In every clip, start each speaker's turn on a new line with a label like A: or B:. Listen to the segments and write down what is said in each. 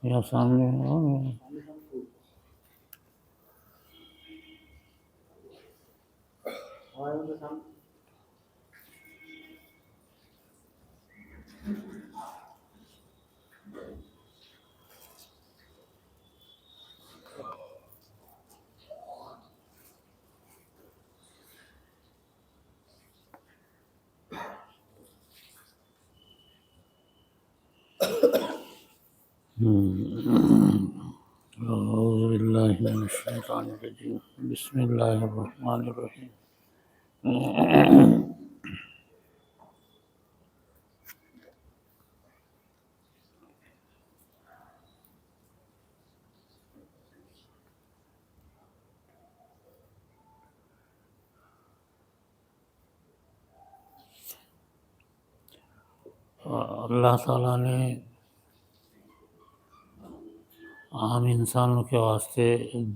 A: یا سامنے اعوذ باللہ من الشیطان الرجیم بسم اللہ الرحمن الرحیم اللہ تعالیٰ نے عام انسانوں کے واسطے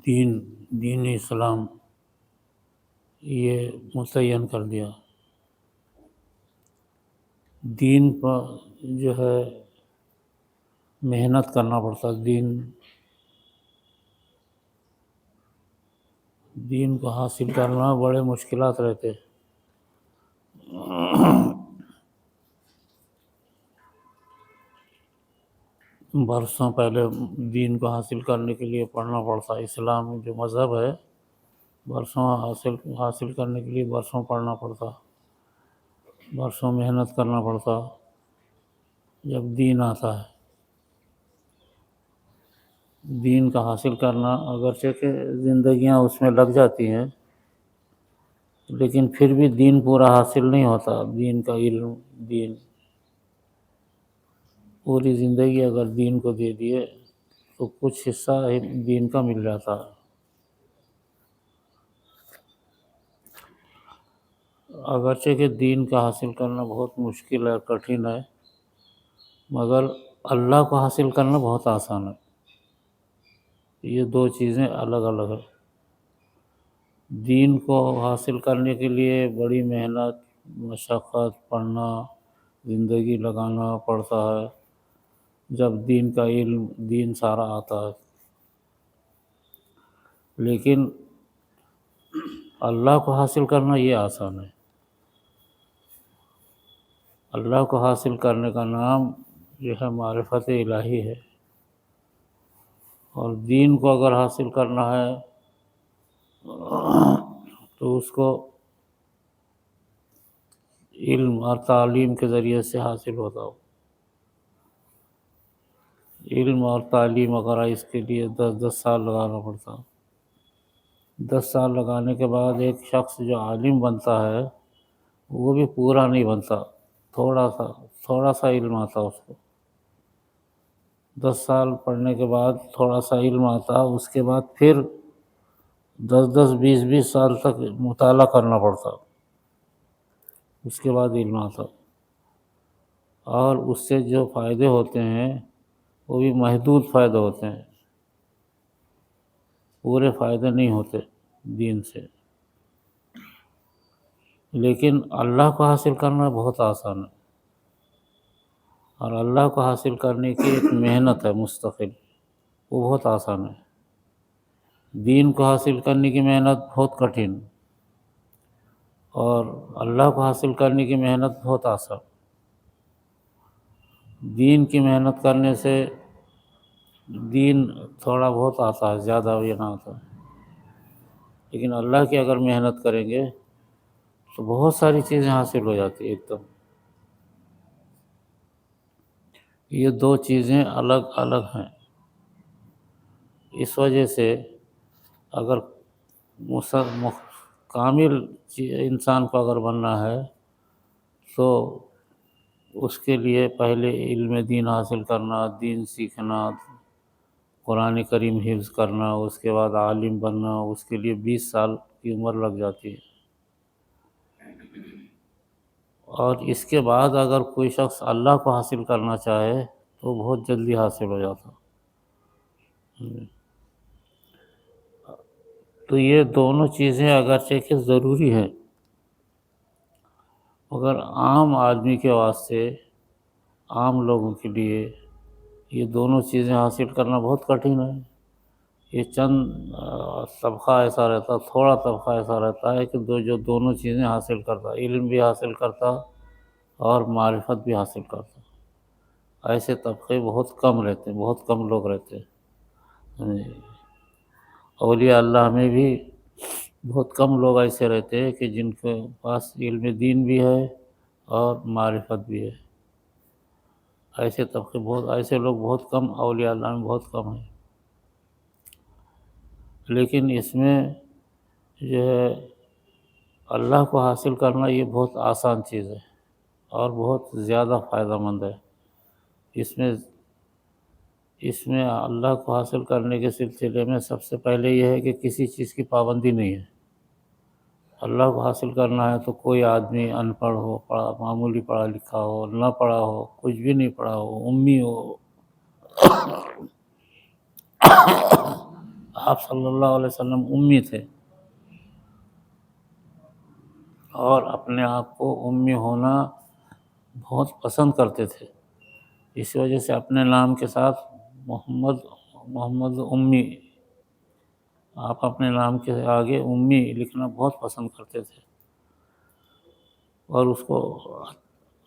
A: دین اسلام یہ متعین کر دیا۔ دین پر جو ہے محنت کرنا پڑتا، دین کو حاصل کرنا بڑے مشکلات رہتے۔ برسوں پہلے دین کو حاصل کرنے کے لیے پڑھنا پڑتا۔ اسلام جو مذہب ہے برسوں حاصل کرنے کے لیے برسوں پڑھنا پڑتا، برسوں محنت کرنا پڑتا جب دین آتا ہے۔ دین کا حاصل کرنا اگرچہ کہ زندگیاں اس میں لگ جاتی ہیں، لیکن پھر بھی دین پورا حاصل نہیں ہوتا۔ دین کا علم، دین پوری زندگی اگر دین کو دے دیے تو کچھ حصہ دین کا مل جاتا ہے۔ اگرچہ کہ دین کا حاصل کرنا بہت مشکل ہے، کٹھن ہے، مگر اللہ کو حاصل کرنا بہت آسان ہے۔ یہ دو چیزیں الگ الگ ہیں۔ دین کو حاصل کرنے کے لیے بڑی محنت، مشقت، پڑھنا، زندگی لگانا پڑتا ہے۔ جب دین کا علم، دین سارا آتا ہے، لیکن اللہ کو حاصل کرنا یہ آسان ہے۔ اللہ کو حاصل کرنے کا نام جو ہے معرفت الہی ہے، اور دین کو اگر حاصل کرنا ہے تو اس کو علم اور تعلیم کے ذریعے سے حاصل ہوتا ہو۔ علم اور تعلیم وغیرہ اس کے لیے 10 سال لگانا پڑتا۔ 10 سال لگانے کے بعد ایک شخص جو عالم بنتا ہے وہ بھی پورا نہیں بنتا، تھوڑا سا علم آتا اس کو۔ 10 سال پڑھنے کے بعد تھوڑا سا علم آتا، اس کے بعد پھر 20 سال تک مطالعہ کرنا پڑتا، اس کے بعد علم آتا۔ اور اس سے جو فائدے ہوتے ہیں وہ بھی محدود فائدے ہوتے ہیں، پورے فائدے نہیں ہوتے دین سے۔ لیکن اللہ کو حاصل کرنا بہت آسان ہے، اور اللہ کو حاصل کرنے کی ایک محنت ہے مستقل، وہ بہت آسان ہے۔ دین کو حاصل کرنے کی محنت بہت کٹھن، اور اللہ کو حاصل کرنے کی محنت بہت آسان۔ دین کی محنت کرنے سے دین تھوڑا بہت آتا ہے، زیادہ بھی نہ آتا ہے، لیکن اللہ کی اگر محنت کریں گے تو بہت ساری چیزیں حاصل ہو جاتی ہیں ایک دم۔ یہ دو چیزیں الگ الگ ہیں۔ اس وجہ سے اگر کامل انسان کو اگر بننا ہے تو اس کے لیے پہلے علم دین حاصل کرنا، دین سیکھنا، قرآن کریم حفظ کرنا، اس کے بعد عالم بننا، اس کے لیے 20 سال کی عمر لگ جاتی ہے۔ اور اس کے بعد اگر کوئی شخص اللہ کو حاصل کرنا چاہے تو بہت جلدی حاصل ہو جاتا۔ تو یہ دونوں چیزیں اگرچہ کہ ضروری ہیں، مگر عام آدمی کے واسطے، عام لوگوں کے لیے یہ دونوں چیزیں حاصل کرنا بہت کٹھن ہے۔ یہ چند طبقہ ایسا رہتا، تھوڑا طبقہ ایسا رہتا ہے کہ جو دونوں چیزیں حاصل کرتا، علم بھی حاصل کرتا اور معرفت بھی حاصل کرتا۔ ایسے طبقے بہت کم رہتے ہیں، بہت کم لوگ رہتے ہیں۔ اولیاء اللہ میں بھی بہت کم لوگ ایسے رہتے ہیں کہ جن کے پاس علم دین بھی ہے اور معرفت بھی ہے۔ ایسے طبقے ایسے لوگ بہت کم، اولیاء اللہ میں بہت کم ہیں۔ لیکن اس میں جو ہے اللہ کو حاصل کرنا یہ بہت آسان چیز ہے اور بہت زیادہ فائدہ مند ہے۔ اس میں اللہ کو حاصل کرنے کے سلسلے میں سب سے پہلے یہ ہے کہ کسی چیز کی پابندی نہیں ہے۔ اللہ کو حاصل کرنا ہے تو کوئی آدمی ان پڑھ ہو، معمولی پڑھا لکھا ہو، نہ پڑھا ہو، کچھ بھی نہیں پڑھا ہو، امی ہو۔ آپ صلی اللہ علیہ وسلم امی تھے اور اپنے آپ کو امی ہونا بہت پسند کرتے تھے۔ اس وجہ سے اپنے نام کے ساتھ محمد امی، آپ اپنے نام کے آگے امی لکھنا بہت پسند کرتے تھے اور اس کو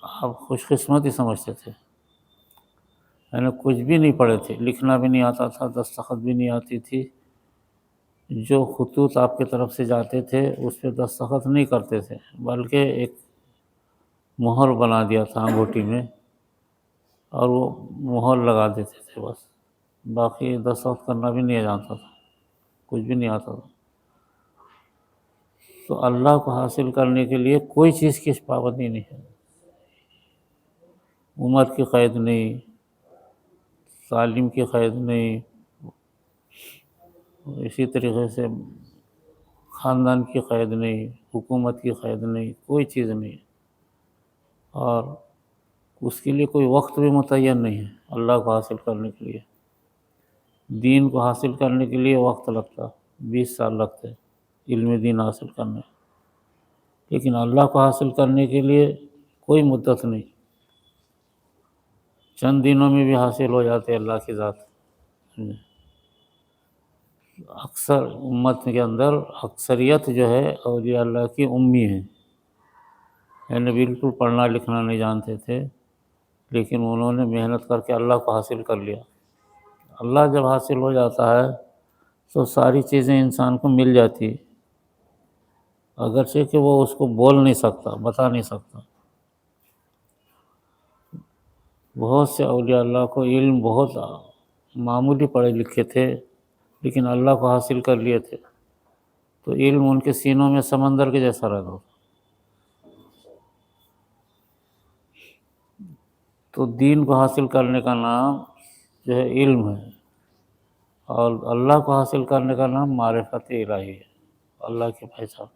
A: آپ خوش قسمتی سمجھتے تھے۔ یعنی کچھ بھی نہیں پڑھے تھے، لکھنا بھی نہیں آتا تھا، دستخط بھی نہیں آتی تھی، جو خطوط آپ کی طرف سے جاتے تھے اس پہ دستخط نہیں کرتے تھے، بلکہ ایک مہر بنا دیا تھا انگوٹھی میں اور وہ مہر لگا دیتے تھے بس، باقی دستخط کرنا بھی نہیں جانتا تھا، کچھ بھی نہیں آتا تھا۔ تو اللہ کو حاصل کرنے کے لیے کوئی چیز کی پابندی نہیں ہے، عمر کی قید نہیں، تعلیم کی قید نہیں، اسی طریقے سے خاندان کی قید نہیں، حکومت کی قید نہیں، کوئی چیز نہیں، اور اس کے لیے کوئی وقت بھی متعین نہیں ہے۔ اللہ کو حاصل کرنے کے لیے، دین کو حاصل کرنے کے لیے وقت لگتا، 20 سال لگتے علم دین حاصل کرنے، لیکن اللہ کو حاصل کرنے کے لیے کوئی مدت نہیں، چند دنوں میں بھی حاصل ہو جاتے اللہ کی ذات۔ اکثر امت کے اندر اکثریت جو ہے اولیاء اللہ کی امی ہیں، یعنی بالکل پڑھنا لکھنا نہیں جانتے تھے، لیکن انہوں نے محنت کر کے اللہ کو حاصل کر لیا۔ اللہ جب حاصل ہو جاتا ہے تو ساری چیزیں انسان کو مل جاتی، اگرچہ کہ وہ اس کو بول نہیں سکتا، بتا نہیں سکتا۔ بہت سے اولیاء اللہ کو علم بہت معمولی پڑھے لکھے تھے، لیکن اللہ کو حاصل کر لیے تھے، تو علم ان کے سینوں میں سمندر کے جیسا رہتا تھا۔ تو دین کو حاصل کرنے کا نام جو ہے علم ہے، اور اللہ کو حاصل کرنے کا نام معرفت الہی ہے، اللہ کی پہچان،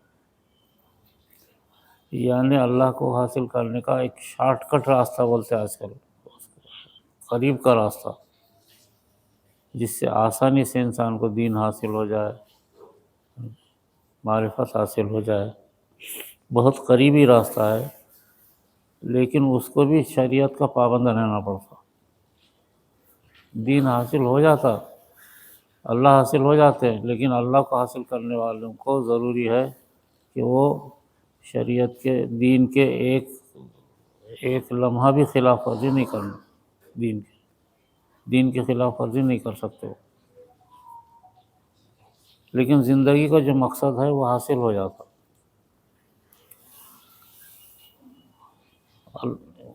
A: یعنی اللہ کو حاصل کرنے کا ایک شارٹ کٹ راستہ بولتے ہیں آج کل، قریب کا راستہ، جس سے آسانی سے انسان کو دین حاصل ہو جائے، معرفت حاصل ہو جائے، بہت قریبی راستہ ہے، لیکن اس کو بھی شریعت کا پابند رہنا پڑتا۔ دین حاصل ہو جاتا، اللہ حاصل ہو جاتے ہیں، لیکن اللہ کو حاصل کرنے والوں کو ضروری ہے کہ وہ شریعت کے، دین کے ایک لمحہ بھی خلاف ورزی نہیں کرنا، دین کی خلاف ورزی نہیں کر سکتے، لیکن زندگی کا جو مقصد ہے وہ حاصل ہو جاتا۔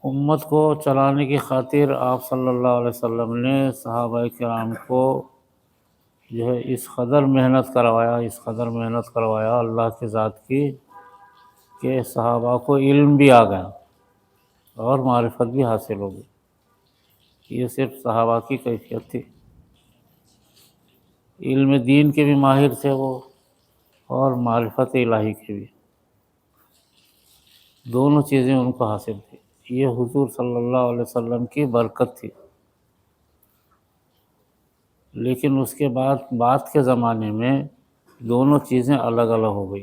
A: امت کو چلانے کی خاطر آپ صلی اللہ علیہ وسلم نے صحابہ کرام کو جو ہے اس قدر محنت کروایا اللہ کی ذات کی، کہ صحابہ کو علم بھی آ گیا اور معرفت بھی حاصل ہو گئی۔ یہ صرف صحابہ کی کیفیت تھی، علم دین کے بھی ماہر تھے وہ اور معرفت الہی کے بھی، دونوں چیزیں ان کو حاصل تھی۔ یہ حضور صلی اللہ علیہ وسلم کی برکت تھی۔ لیکن اس کے بعد کے زمانے میں دونوں چیزیں الگ الگ ہو گئی،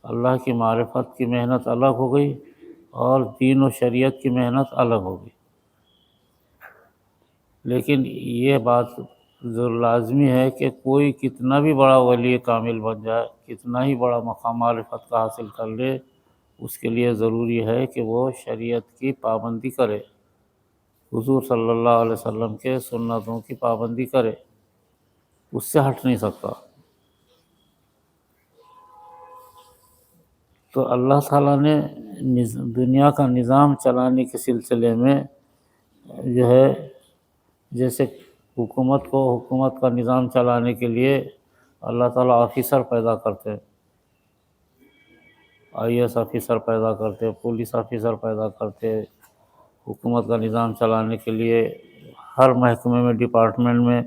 A: اللہ کی معرفت کی محنت الگ ہو گئی اور دین و شریعت کی محنت الگ ہو گئی۔ لیکن یہ بات ضرور لازمی ہے کہ کوئی کتنا بھی بڑا ولی کامل بن جائے، کتنا ہی بڑا مقام معرفت کا حاصل کر لے، اس کے لیے ضروری ہے کہ وہ شریعت کی پابندی کرے، حضور صلی اللہ علیہ وسلم کے سنتوں کی پابندی کرے، اس سے ہٹ نہیں سکتا۔ تو اللہ تعالیٰ نے دنیا کا نظام چلانے کے سلسلے میں جو ہے، جیسے حکومت کا نظام چلانے کے لیے اللہ تعالیٰ آفیسر پیدا کرتے، IAS آفیسر پیدا کرتے، پولیس آفیسر پیدا کرتے، حکومت کا نظام چلانے کے لیے ہر محکمے میں، ڈپارٹمنٹ میں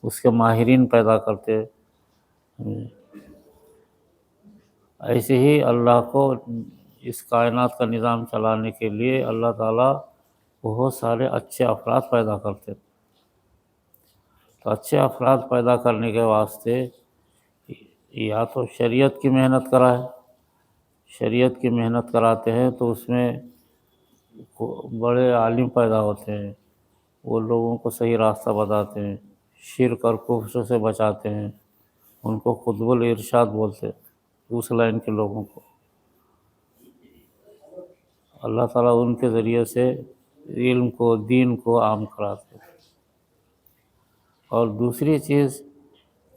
A: اس کے ماہرین پیدا کرتے۔ ایسے ہی اللہ کو اس کائنات کا نظام چلانے کے لیے اللہ تعالیٰ بہت سارے اچھے افراد پیدا کرتے۔ تو اچھے افراد پیدا کرنے کے واسطے یا تو شریعت کی محنت کرائے، شریعت کی محنت کراتے ہیں تو اس میں بڑے عالم پیدا ہوتے ہیں، وہ لوگوں کو صحیح راستہ بتاتے ہیں، شرک اور کفر سے بچاتے ہیں، ان کو قطب الارشاد بولتے، اس لائن کے لوگوں کو اللہ تعالیٰ ان کے ذریعے سے علم کو، دین کو عام کراتے ہیں۔ اور دوسری چیز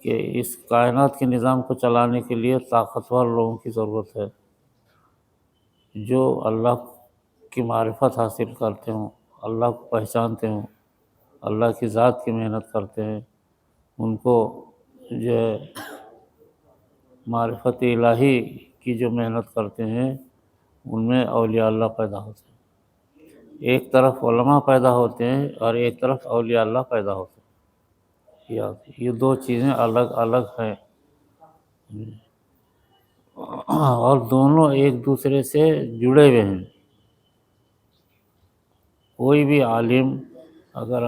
A: کہ اس کائنات کے نظام کو چلانے کے لیے طاقتور لوگوں کی ضرورت ہے، جو اللہ کی معرفت حاصل کرتے ہوں، اللہ کو پہچانتے ہوں، اللہ کی ذات کی محنت کرتے ہیں، ان کو جو ہے معرفت الہی کی جو محنت کرتے ہیں، ان میں اولیاء اللہ پیدا ہوتے ہیں۔ ایک طرف علماء پیدا ہوتے ہیں اور ایک طرف اولیاء اللہ پیدا ہوتے ہیں۔ یہ دو چیزیں الگ الگ ہیں، اور دونوں ایک دوسرے سے جڑے ہوئے ہیں۔ کوئی بھی عالم اگر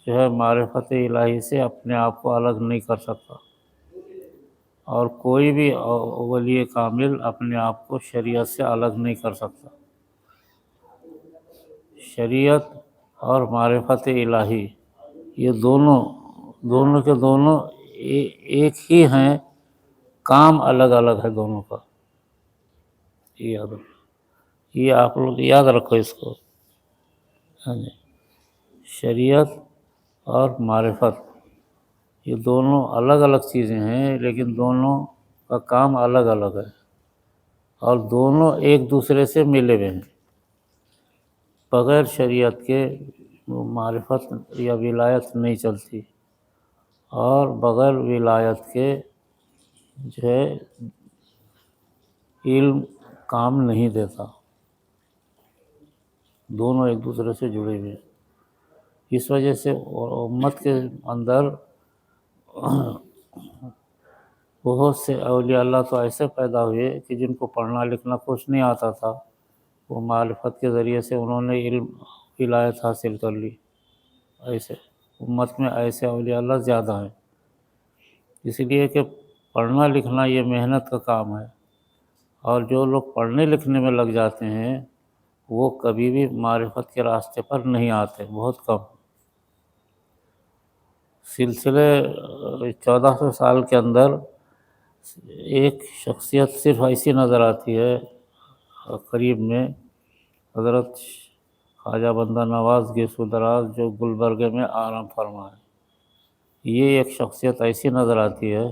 A: جو ہے معرفت الہی سے اپنے آپ کو الگ نہیں کر سکتا، اور کوئی بھی ولی کامل اپنے آپ کو شریعت سے الگ نہیں کر سکتا۔ شریعت اور معرفت الہی یہ دونوں کے دونوں ایک ہی ہیں، کام الگ الگ ہے دونوں کا۔ یہ آپ لوگ یاد رکھو اس کو۔ شریعت اور معرفت یہ دونوں الگ الگ چیزیں ہیں، لیکن دونوں کا کام الگ الگ ہے، اور دونوں ایک دوسرے سے ملے ہوئے ہیں۔ بغیر شریعت کے معرفت یا ولایت نہیں چلتی، اور بغیر ولایت کے جو ہے علم کام نہیں دیتا۔ دونوں ایک دوسرے سے جڑے ہوئے ہیں۔ اس وجہ سے امت کے اندر بہت سے اولیاء اللہ تو ایسے پیدا ہوئے کہ جن کو پڑھنا لکھنا کچھ نہیں آتا تھا، وہ معرفت کے ذریعے سے انہوں نے علم ولایت حاصل کر لی۔ ایسے امت میں ایسے اولیاء اللہ زیادہ ہیں، اس لیے کہ پڑھنا لکھنا یہ محنت کا کام ہے، اور جو لوگ پڑھنے لکھنے میں لگ جاتے ہیں وہ کبھی بھی معرفت کے راستے پر نہیں آتے، بہت کم۔ سلسلے 1400 سال کے اندر ایک شخصیت صرف ایسی نظر آتی ہے قریب میں، حضرت خواجہ بندہ نواز گیسو دراز جو گلبرگہ میں آرام فرما ہے۔ یہ ایک شخصیت ایسی نظر آتی ہے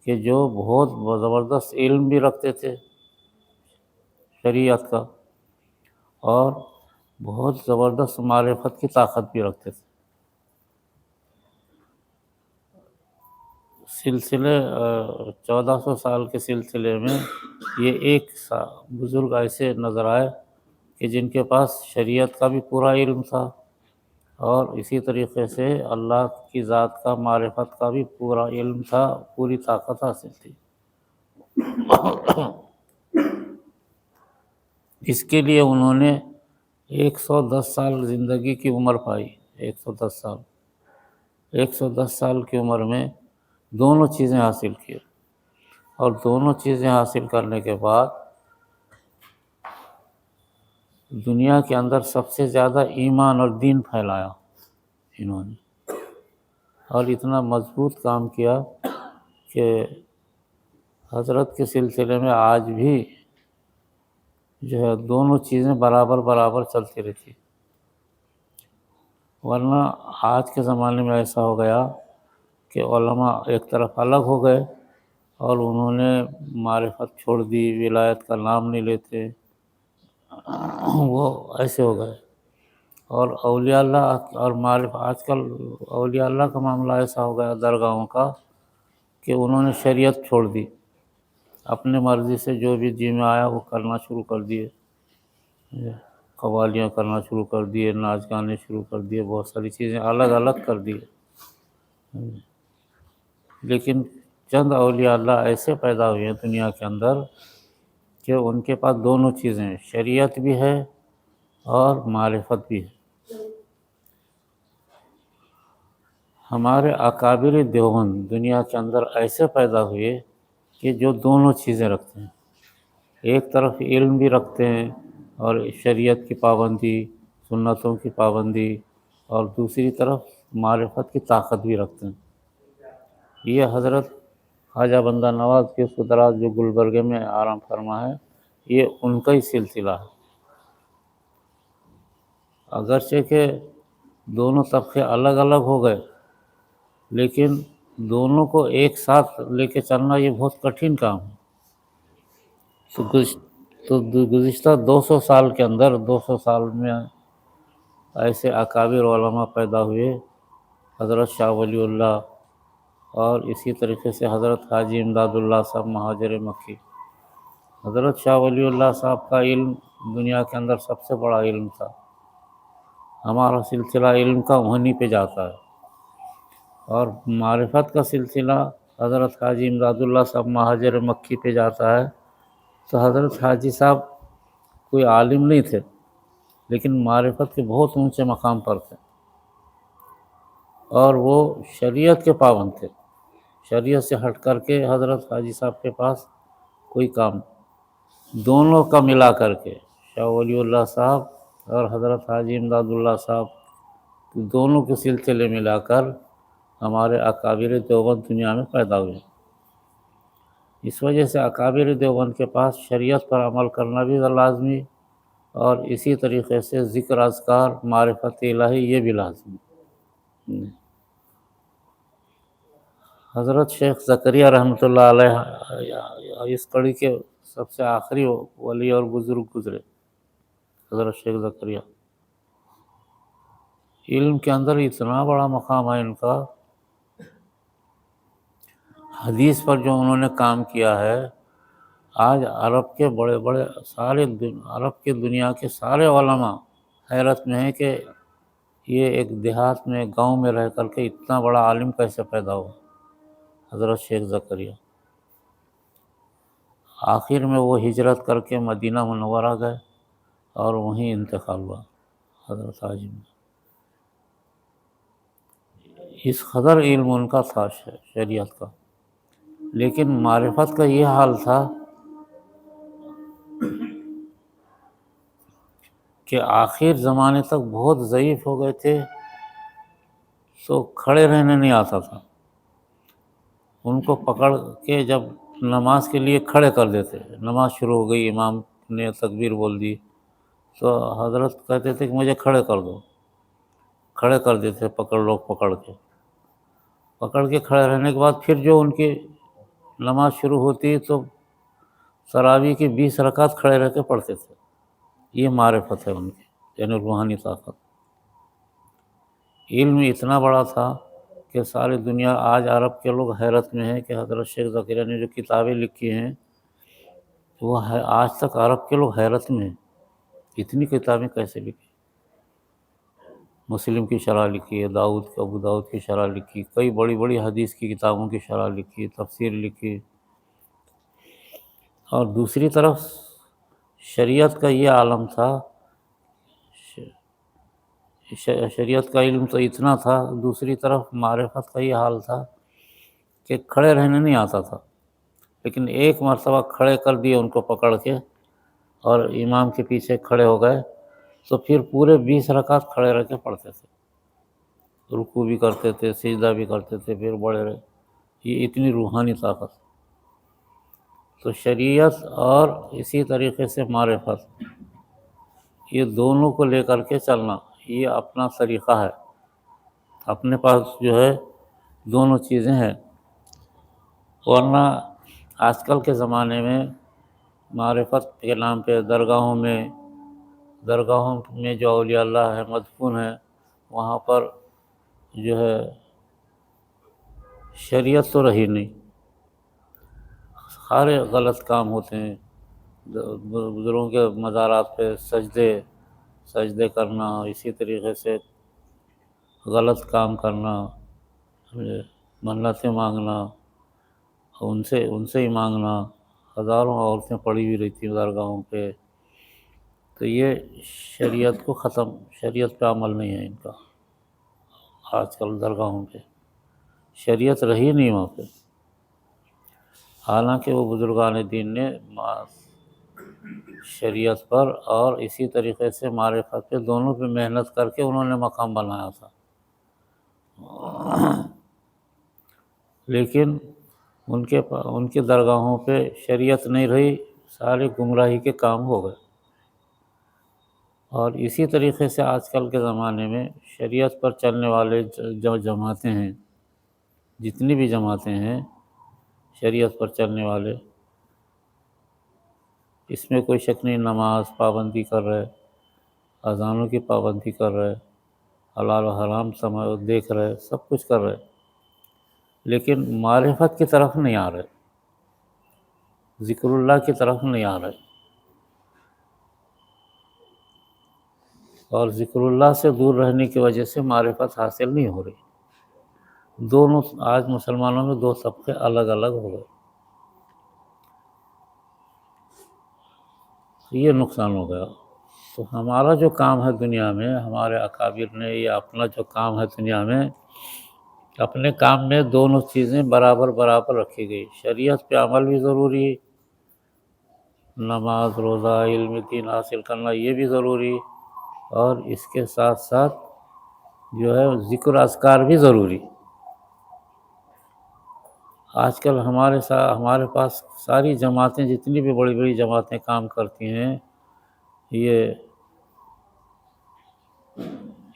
A: کہ جو بہت زبردست علم بھی رکھتے تھے شریعت کا، اور بہت زبردست معرفت کی طاقت بھی رکھتے تھے۔ سلسلے 1400 سال کے سلسلے میں یہ ایک بزرگ ایسے نظر آئے کہ جن کے پاس شریعت کا بھی پورا علم تھا، اور اسی طریقے سے اللہ کی ذات کا، معرفت کا بھی پورا علم تھا، پوری طاقت حاصل تھی۔ اس کے لیے انہوں نے 110 سال زندگی کی عمر پائی۔ 110 سال، 110 سال کی عمر میں دونوں چیزیں حاصل کی، اور دونوں چیزیں حاصل کرنے کے بعد دنیا کے اندر سب سے زیادہ ایمان اور دین پھیلایا انہوں نے، اور اتنا مضبوط کام کیا کہ حضرت کے سلسلے میں آج بھی جو ہے دونوں چیزیں برابر برابر چلتی رہتی، ورنہ آج کے زمانے میں ایسا ہو گیا کہ علماء ایک طرف الگ ہو گئے اور انہوں نے معرفت چھوڑ دی، ولایت کا نام نہیں لیتے، وہ ایسے ہو گئے۔ اور اولیاء اللہ اور آج کل اولیاء اللہ کا معاملہ ایسا ہو گیا درگاہوں کا کہ انہوں نے شریعت چھوڑ دی، اپنے مرضی سے جو بھی جی میں آیا وہ کرنا شروع کر دیے، قوالیاں کرنا شروع کر دیے، ناچ گانے شروع کر دیے، بہت ساری چیزیں الگ الگ کر دیے۔ لیکن چند اولیاء اللہ ایسے پیدا ہوئے ہیں دنیا کے اندر کہ ان کے پاس دونوں چیزیں ہیں، شریعت بھی ہے اور معرفت بھی ہے۔ ہمارے اکابر دیوبند دنیا کے اندر ایسے پیدا ہوئے کہ جو دونوں چیزیں رکھتے ہیں، ایک طرف علم بھی رکھتے ہیں اور شریعت کی پابندی، سنتوں کی پابندی، اور دوسری طرف معرفت کی طاقت بھی رکھتے ہیں۔ یہ حضرت خواجہ بندہ نواز کے ستراج جو گلبرگے میں آرام فرما ہے، یہ ان کا ہی سلسلہ ہے۔ اگرچہ کہ دونوں طبقے الگ الگ ہو گئے، لیکن دونوں کو ایک ساتھ لے کے چلنا یہ بہت کٹھن کام ہے۔ تو گزشتہ 200 سال کے اندر 200 سال میں ایسے اکابر علماء پیدا ہوئے، حضرت شاہ ولی اللہ، اور اسی طریقے سے حضرت حاجی امداد اللہ صاحب مہاجر مکی۔ حضرت شاہ ولی اللہ صاحب کا علم دنیا کے اندر سب سے بڑا علم تھا، ہمارا سلسلہ علم کا انہی پہ جاتا ہے، اور معرفت کا سلسلہ حضرت حاجی امداد اللہ صاحب مہاجر مکی پہ جاتا ہے۔ تو حضرت حاجی صاحب کوئی عالم نہیں تھے، لیکن معرفت کے بہت اونچے مقام پر تھے، اور وہ شریعت کے پابند تھے۔ شریعت سے ہٹ کر کے حضرت حاجی صاحب کے پاس کوئی کام، دونوں کا ملا کر کے شاہ ولی اللہ صاحب اور حضرت حاجی امداد اللہ صاحب دونوں کے سلسلے ملا کر ہمارے اکابر دیوبند دنیا میں پیدا ہوئے۔ اس وجہ سے اکابر دیوبند کے پاس شریعت پر عمل کرنا بھی لازمی، اور اسی طریقے سے ذکر اذکار، معرفت الہی، یہ بھی لازمی۔ حضرت شیخ زکریہ رحمۃ اللہ علیہ اس کڑی کے سب سے آخری ولی اور بزرگ گزرے، حضرت شیخ زکریہ۔ علم کے اندر اتنا بڑا مقام ہے ان کا، حدیث پر جو انہوں نے کام کیا ہے، آج عرب کے بڑے بڑے عرب کے دنیا کے سارے علماء حیرت میں ہیں کہ یہ ایک دیہات میں، گاؤں میں رہ کر کے اتنا بڑا عالم کیسے پیدا ہوا، حضرت شیخ زکریہ۔ آخر میں وہ ہجرت کر کے مدینہ منورہ گئے اور وہیں انتقال ہوا حضرت حاجی میں۔ اس قدر علم ان کا تھا شریعت کا، لیکن معرفت کا یہ حال تھا کہ آخر زمانے تک بہت ضعیف ہو گئے تھے، تو کھڑے رہنے نہیں آتا تھا، ان کو پکڑ کے جب نماز کے لیے کھڑے کر دیتے، نماز شروع ہو گئی، امام نے تکبیر بول دی، تو حضرت کہتے تھے کہ مجھے کھڑے کر دو، کھڑے کر دیتے، پکڑ کے کھڑے رہنے کے بعد پھر جو ان کی نماز شروع ہوتی تو تراویح کی 20 رکعت کھڑے رہ کے پڑھتے تھے۔ یہ معرفت ہے ان کی، یعنی روحانی طاقت۔ علم اتنا بڑا تھا کہ ساری دنیا، آج عرب کے لوگ حیرت میں ہیں کہ حضرت شیخ زکریہ نے جو کتابیں لکھی ہیں، وہ آج تک عرب کے لوگ حیرت میں ہیں، اتنی کتابیں کیسے لکھی۔ مسلم کی شرح لکھی ہے، ابو داؤد کی شرح لکھی، کئی بڑی بڑی حدیث کی کتابوں کی شرح لکھی، تفسیر لکھی، اور دوسری طرف شریعت کا یہ عالم تھا، شریعت کا علم تو اتنا تھا، دوسری طرف معرفت کا یہ حال تھا کہ کھڑے رہنے نہیں آتا تھا، لیکن ایک مرتبہ کھڑے کر دیے ان کو پکڑ کے اور امام کے پیچھے کھڑے ہو گئے تو پھر پورے 20 رکعت کھڑے رہ کے پڑھتے تھے، رکوع بھی کرتے تھے، سجدہ بھی کرتے تھے، پھر بڑے رہے۔ یہ اتنی روحانی طاقت۔ تو شریعت اور اسی طریقے سے معرفت، یہ دونوں کو لے کر کے چلنا، یہ اپنا طریقہ ہے۔ اپنے پاس جو ہے دونوں چیزیں ہیں، ورنہ آج کل کے زمانے میں معرفت کے نام پہ درگاہوں میں جو اولیاء اللہ ہے مدفون ہیں، وہاں پر جو ہے شریعت تو رہی نہیں، سارے غلط کام ہوتے ہیں۔ بزرگوں کے مزارات پہ سجدے کرنا، اسی طریقے سے غلط کام کرنا، منتیں مانگنا، ان سے ہی مانگنا، ہزاروں عورتیں پڑی ہوئی رہتی درگاہوں پہ۔ تو یہ شریعت پہ عمل نہیں ہے ان کا آج کل درگاہوں پہ، شریعت رہی نہیں وہاں پہ۔ حالانکہ وہ بزرگان دین نے شریعت پر اور اسی طریقے سے معرفت پہ دونوں پہ محنت کر کے انہوں نے مقام بنایا تھا، لیکن ان کے درگاہوں پہ شریعت نہیں رہی، سارے گمراہی کے کام ہو گئے۔ اور اسی طریقے سے آج کل کے زمانے میں شریعت پر چلنے والے جو جماعتیں ہیں، جتنی بھی جماعتیں ہیں شریعت پر چلنے والے، اس میں کوئی شک نہیں، نماز پابندی کر رہے، اذانوں کی پابندی کر رہے، حلال و حرام دیکھ رہے، سب کچھ کر رہے، لیکن معرفت کی طرف نہیں آ رہے، ذکر اللہ کی طرف نہیں آ رہے، اور ذکر اللہ سے دور رہنے کی وجہ سے معرفت حاصل نہیں ہو رہی۔ دونوں آج مسلمانوں میں دو طبقے الگ الگ ہو گئے، یہ نقصان ہو گیا۔ تو ہمارا جو کام ہے دنیا میں، ہمارے اکابر نے یا اپنا جو کام ہے دنیا میں، اپنے کام میں دونوں چیزیں برابر رکھی گئی۔ شریعت پہ عمل بھی ضروری، نماز روزہ علم دین حاصل کرنا یہ بھی ضروری، اور اس کے ساتھ ساتھ جو ہے ذکر اذکار بھی ضروری۔ آج کل ہمارے پاس ساری جماعتیں، جتنی بھی بڑی بڑی جماعتیں کام کرتی ہیں، یہ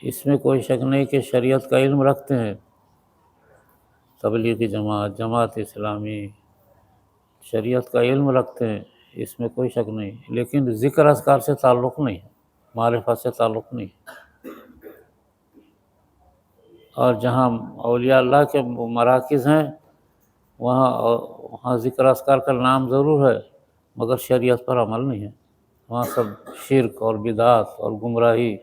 A: اس میں کوئی شک نہیں کہ شریعت کا علم رکھتے ہیں۔ تبلیغی جماعت اسلامی شریعت کا علم رکھتے ہیں، اس میں کوئی شک نہیں، لیکن ذکر اذکار سے تعلق نہیں ہے، معرفت سے تعلق نہیں ہے۔ اور جہاں اولیاء اللہ کے مراکز ہیں، وہاں ذکر اذکار کا نام ضرور ہے، مگر شریعت پر عمل نہیں ہے، وہاں سب شرک اور بدعت اور گمراہی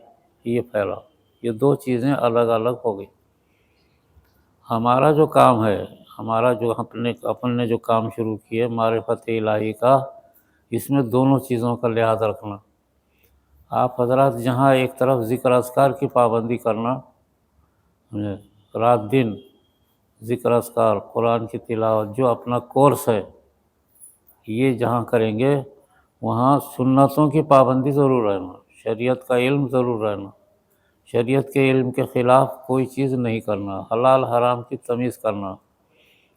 A: یہ پھیلا، یہ دو چیزیں الگ الگ ہو گئی۔ ہمارا جو کام ہے، ہمارا جو اپن نے جو کام شروع کیا معرفت الہی کا، اس میں دونوں چیزوں کا لحاظ رکھنا۔ آپ حضرات جہاں ایک طرف ذکر اذکار کی پابندی کرنا، رات دن ذکر اذکار قرآن کی تلاوت جو اپنا کورس ہے یہ جہاں کریں گے، وہاں سنتوں کی پابندی ضرور رہنا، شریعت کا علم ضرور رہنا، شریعت کے علم کے خلاف کوئی چیز نہیں کرنا، حلال حرام کی تمیز کرنا،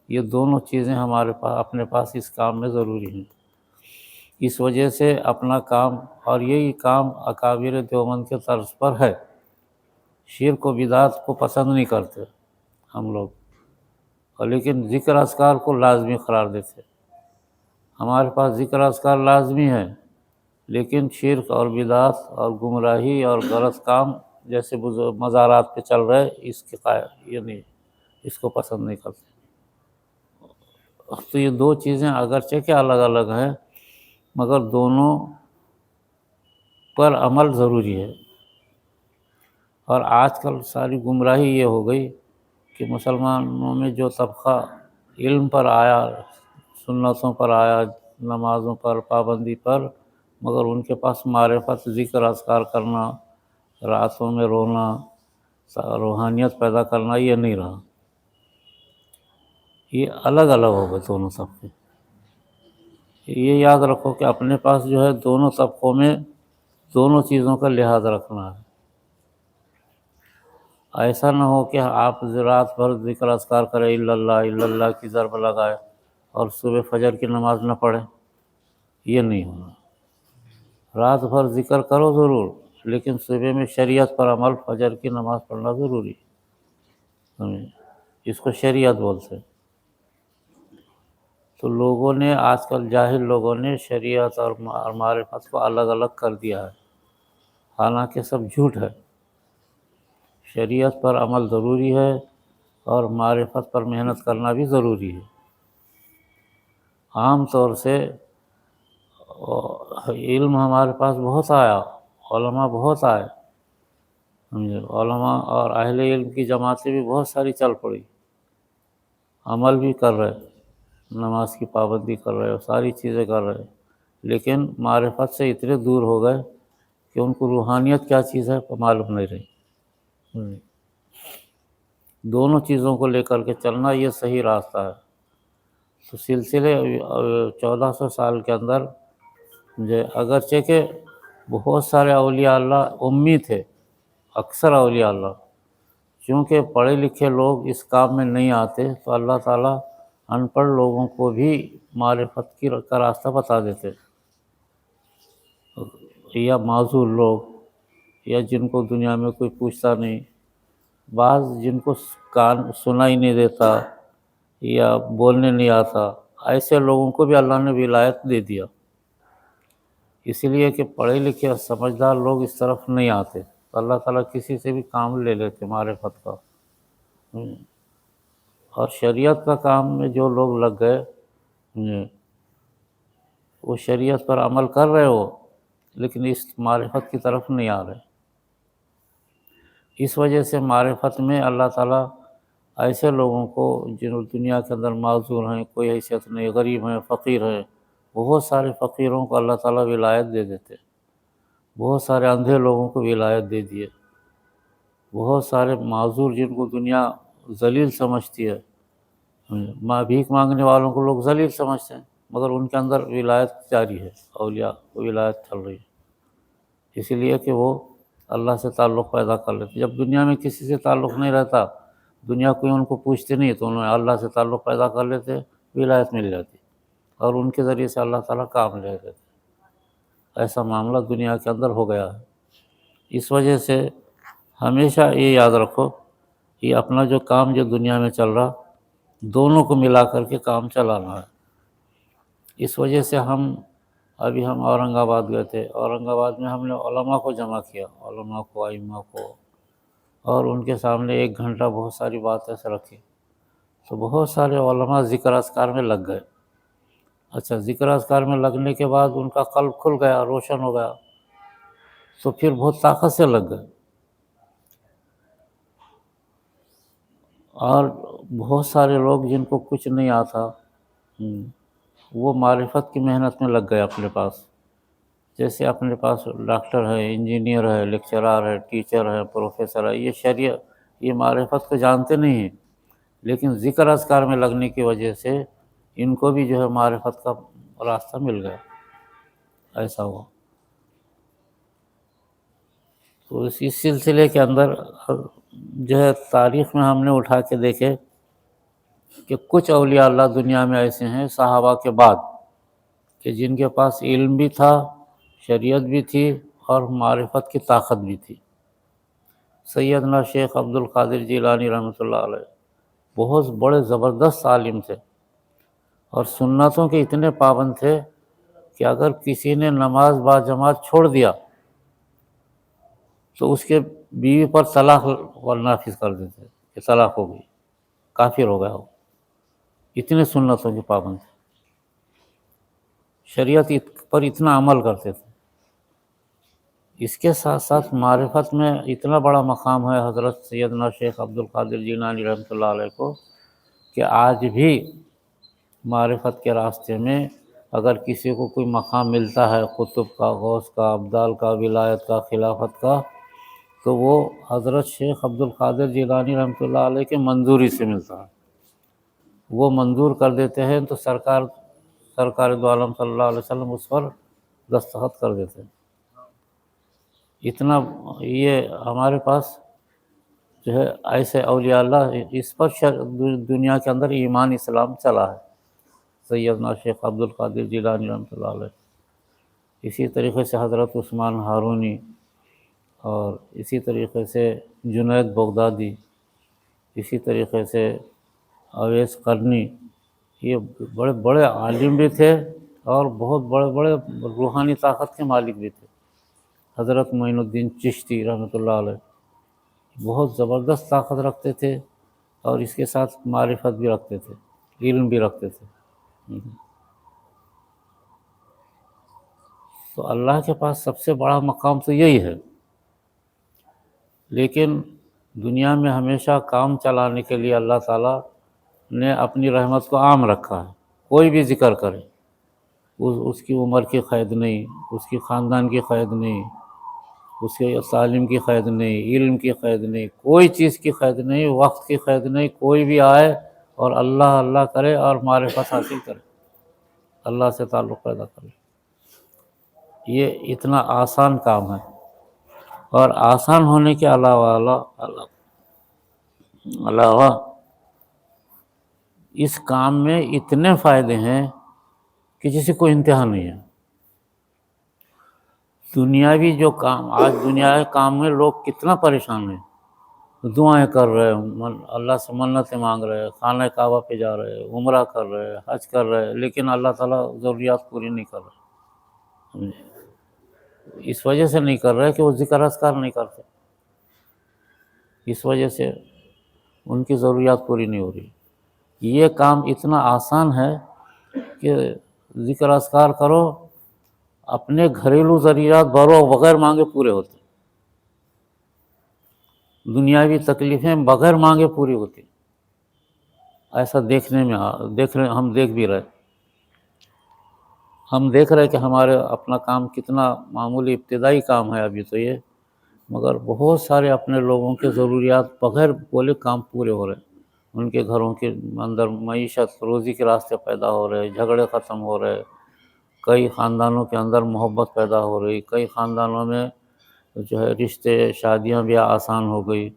A: یہ دونوں چیزیں اپنے پاس اس کام میں ضروری ہیں۔ اس وجہ سے اپنا کام، اور یہی کام اکابر دیوبند کے طرز پر ہے، شرک و بدعت کو پسند نہیں کرتے ہم لوگ، اور لیکن ذکر اذکار کو لازمی قرار دیتے۔ ہمارے پاس ذکر اذکار لازمی ہے، لیکن شرک اور بدعت اور گمراہی اور غلط کام جیسے مزارات پہ چل رہے، اس کو پسند نہیں کرتے۔ تو یہ دو چیزیں اگرچہ کہ الگ الگ ہیں، مگر دونوں پر عمل ضروری ہے۔ اور آج کل ساری گمراہی یہ ہو گئی کہ مسلمانوں میں جو طبقہ علم پر آیا، سنتوں پر آیا، نمازوں پر پابندی پر، مگر ان کے پاس معرفت ذکر اذکار کرنا، راتوں میں رونا، روحانیت پیدا کرنا یہ نہیں رہا، یہ الگ الگ ہو گئے دونوں طبقے۔ یہ یاد رکھو کہ اپنے پاس جو ہے دونوں طبقوں میں دونوں چیزوں کا لحاظ رکھنا ہے۔ ایسا نہ ہو کہ آپ رات بھر ذکر اذکار کریں، الا اللہ کی ضرب لگائے اور صبح فجر کی نماز نہ پڑھیں، یہ نہیں ہونا۔ رات بھر ذکر کرو ضرور، لیکن صبح میں شریعت پر عمل، فجر کی نماز پڑھنا ضروری ہے۔ اس کو شریعت بولتے ہیں۔ تو لوگوں نے آج کل جاہل لوگوں نے شریعت اور معرفت کو الگ الگ کر دیا ہے، حالانکہ سب جھوٹ ہے۔ شریعت پر عمل ضروری ہے اور معرفت پر محنت کرنا بھی ضروری ہے۔ عام طور سے علم ہمارے پاس بہت آیا، علماء بہت آئے، علماء اور اہل علم کی جماعتیں بھی بہت ساری چل پڑی، عمل بھی کر رہے، نماز کی پابندی کر رہے اور ساری چیزیں کر رہے، لیکن معرفت سے اتنے دور ہو گئے کہ ان کو روحانیت کیا چیز ہے معلوم نہیں رہی۔ دونوں چیزوں کو لے کر کے چلنا یہ صحیح راستہ ہے۔ تو سلسلے 1400 سال کے اندر اگرچہ کہ بہت سارے اولیاء اللہ امی تھے، اکثر اولیاء اللہ، چونکہ پڑھے لکھے لوگ اس کام میں نہیں آتے تو اللہ تعالیٰ ان پڑھ لوگوں کو بھی معرفت کا راستہ بتا دیتے، یا معذور لوگ، یا جن کو دنیا میں کوئی پوچھتا نہیں، بعض جن کو کان سنا ہی نہیں دیتا یا بولنے نہیں آتا، ایسے لوگوں کو بھی اللہ نے ولایت دے دیا۔ اس لیے کہ پڑھے لکھے اور سمجھدار لوگ اس طرف نہیں آتے، تو اللہ تعالیٰ کسی سے بھی کام لے لیتے معرفت کا۔ اور شریعت کا کام میں جو لوگ لگ گئے، وہ شریعت پر عمل کر رہے ہو لیکن اس معرفت کی طرف نہیں آ رہے۔ اس وجہ سے معرفت میں اللہ تعالیٰ ایسے لوگوں کو جن دنیا کے اندر معذور ہیں، کوئی حیثیت نہیں، غریب ہیں، فقیر ہیں، بہت سارے فقیروں کو اللہ تعالیٰ ولایت دے دیتے، بہت سارے اندھے لوگوں کو ولایت دے دیے، بہت سارے معذور جن کو دنیا ذلیل سمجھتی ہے، بھیک مانگنے والوں کو لوگ ذلیل سمجھتے ہیں، مگر ان کے اندر ولایت جاری ہے، اولیاء کو ولایت چل رہی ہے، اسی لیے کہ وہ اللہ سے تعلق پیدا کر لیتے۔ جب دنیا میں کسی سے تعلق نہیں رہتا، دنیا کوئی ان کو پوچھتے نہیں، تو انہوں اللہ سے تعلق پیدا کر لیتے، ولایت مل جاتی اور ان کے ذریعے سے اللہ تعالیٰ کام لے لیتے۔ ایسا معاملہ دنیا کے اندر ہو گیا ہے۔ اس وجہ سے ہمیشہ یہ یاد رکھو کہ اپنا جو کام جو دنیا میں چل رہا، دونوں کو ملا کر کے کام چلانا ہے۔ اس وجہ سے ہم اورنگ آباد گئے تھے، اورنگ آباد میں ہم نے علماء کو جمع کیا، علماء کو، ائمہ کو، اور ان کے سامنے 1 گھنٹہ بہت ساری باتیں سے رکھی، تو بہت سارے علماء ذکر اذکار میں لگ گئے۔ اچھا، ذکر اذکار میں لگنے کے بعد ان کا قلب کھل گیا، روشن ہو گیا، تو پھر بہت طاقت سے لگ گئے، اور بہت سارے لوگ جن کو کچھ نہیں آتا، وہ معرفت کی محنت میں لگ گئے اپنے پاس۔ جیسے اپنے پاس ڈاکٹر ہے، انجینئر ہے، لیکچرار ہے، ٹیچر ہے، پروفیسر ہے، یہ شریعت، یہ معرفت کو جانتے نہیں ہیں، لیکن ذکر اذکار میں لگنے کی وجہ سے ان کو بھی جو ہے معرفت کا راستہ مل گیا، ایسا ہوا۔ تو اس سلسلے کے اندر جو ہے تاریخ میں ہم نے اٹھا کے دیکھے کہ کچھ اولیاء اللہ دنیا میں ایسے ہیں صحابہ کے بعد کہ جن کے پاس علم بھی تھا، شریعت بھی تھی اور معرفت کی طاقت بھی تھی۔ سیدنا شیخ عبد القادر جیلانی رحمۃ اللہ علیہ بہت بڑے زبردست عالم تھے، اور سنتوں کے اتنے پابند تھے کہ اگر کسی نے نماز با جماعت چھوڑ دیا تو اس کے بیوی پر طلاق نافذ کر دیتے کہ طلاق ہو گئی، کافر ہو گیا، وہ اتنے سنتوں کے پابند تھے، شریعت پر اتنا عمل کرتے تھے۔ اس کے ساتھ ساتھ معرفت میں اتنا بڑا مقام ہے حضرت سیدنا شیخ عبد القادر جیلانی رحمۃ اللہ علیہ کو کہ آج بھی معرفت کے راستے میں اگر کسی کو کوئی مقام ملتا ہے، قطب کا، غوث کا، ابدال کا، ولایت کا، خلافت کا، تو وہ حضرت شیخ عبد القادر جیلانی رحمۃ اللہ علیہ کے منظوری سے ملتا ہے۔ وہ منظور کر دیتے ہیں تو سرکار سرکار دو عالم صلی اللہ علیہ وسلم اس پر دستخط کر دیتے ہیں۔ اتنا یہ ہمارے پاس جو ہے ایسے اولیاء اللہ، اس پر دنیا کے اندر ایمان اسلام چلا ہے۔ سیدنا شیخ عبد القادر جیلانی رحمۃ اللہ علیہ، اسی طریقے سے حضرت عثمان ہارونی، اور اسی طریقے سے جنید بغدادی، اسی طریقے سے اویس قرنی، یہ بڑے بڑے عالم بھی تھے اور بہت بڑے بڑے روحانی طاقت کے مالک بھی تھے۔ حضرت معین الدین چشتی رحمۃ اللہ علیہ بہت زبردست طاقت رکھتے تھے، اور اس کے ساتھ معرفت بھی رکھتے تھے، علم بھی رکھتے تھے۔ تو اللہ کے پاس سب سے بڑا مقام تو یہی ہے، لیکن دنیا میں ہمیشہ کام چلانے کے لیے اللہ تعالیٰ نے اپنی رحمت کو عام رکھا ہے۔ کوئی بھی ذکر کرے، اس کی عمر کی قید نہیں، اس کی خاندان کی قید نہیں، اس کے تعلیم کی قید نہیں، علم کی قید نہیں، کوئی چیز کی قید نہیں، وقت کی قید نہیں۔ کوئی بھی آئے اور اللہ اللہ کرے اور معرفت حاصل کرے، اللہ سے تعلق پیدا کرے، یہ اتنا آسان کام ہے۔ اور آسان ہونے کے علاوہ اس کام میں اتنے فائدے ہیں کہ جسے کوئی انتہا نہیں ہے۔ دنیاوی جو کام، آج دنیا کے کام میں لوگ کتنا پریشان ہیں، دعائیں کر رہے ہیں، اللہ سے منتیں مانگ رہے ہیں، خانہ کعبہ پہ جا رہے ہیں، عمرہ کر رہے ہیں، حج کر رہے ہیں، لیکن اللہ تعالیٰ ضروریات پوری نہیں کر رہے۔ اس وجہ سے نہیں کر رہے کہ وہ ذکر اذکار نہیں کرتے، اس وجہ سے ان کی ضروریات پوری نہیں ہو رہی۔ یہ کام اتنا آسان ہے کہ ذکر اذکار کرو، اپنے گھریلو ضروریات بغیر مانگے پورے ہوتے، دنیاوی تکلیفیں بغیر مانگے پوری ہوتی۔ ایسا ہم دیکھ بھی رہے، ہم دیکھ رہے کہ ہمارے اپنا کام کتنا معمولی ابتدائی کام ہے ابھی تو یہ، مگر بہت سارے اپنے لوگوں کے ضروریات بغیر بولے کام پورے ہو رہے ہیں۔ ان کے گھروں کے اندر معیشت، روزی کے راستے پیدا ہو رہے، جھگڑے ختم ہو رہے، کئی خاندانوں کے اندر محبت پیدا ہو رہی، کئی خاندانوں میں جو ہے رشتے شادیاں بھی آسان ہو گئی۔